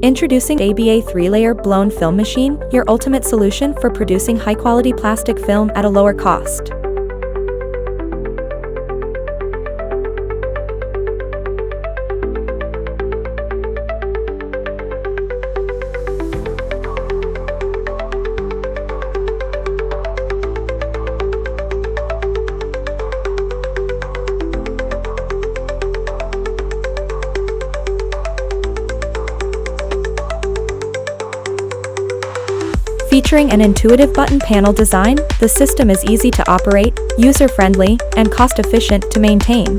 Introducing ABA 3-layer blown film machine, your ultimate solution for producing high-quality plastic film at a lower cost. Featuring an intuitive button panel design, the system is easy to operate, user-friendly, and cost-efficient to maintain.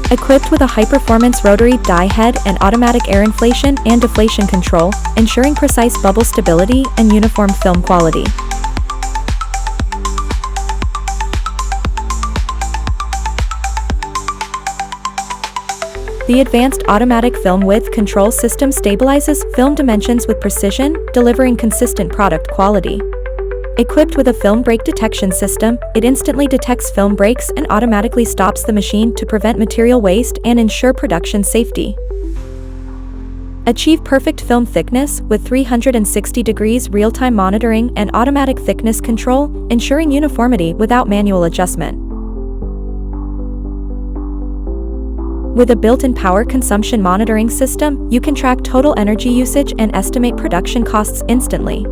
Equipped with a high-performance rotary die head and automatic air inflation and deflation control, ensuring precise bubble stability and uniform film quality. The advanced automatic film width control system stabilizes film dimensions with precision, delivering consistent product quality. Equipped with a film break detection system, it instantly detects film breaks and automatically stops the machine to prevent material waste and ensure production safety. Achieve perfect film thickness with 360 degrees real-time monitoring and automatic thickness control, ensuring uniformity without manual adjustment. With a built-in power consumption monitoring system, you can track total energy usage and estimate production costs instantly.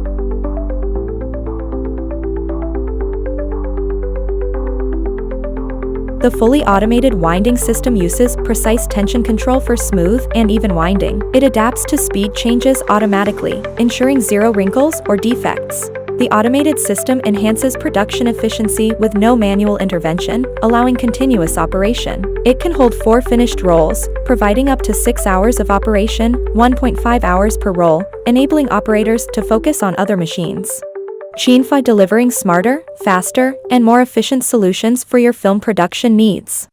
The fully automated winding system uses precise tension control for smooth and even winding. It adapts to speed changes automatically, ensuring zero wrinkles or defects. The automated system enhances production efficiency with no manual intervention, allowing continuous operation. It can hold 4 finished rolls, providing up to 6 hours of operation, 1.5 hours per roll, enabling operators to focus on other machines. Chinfa delivering smarter, faster, and more efficient solutions for your film production needs.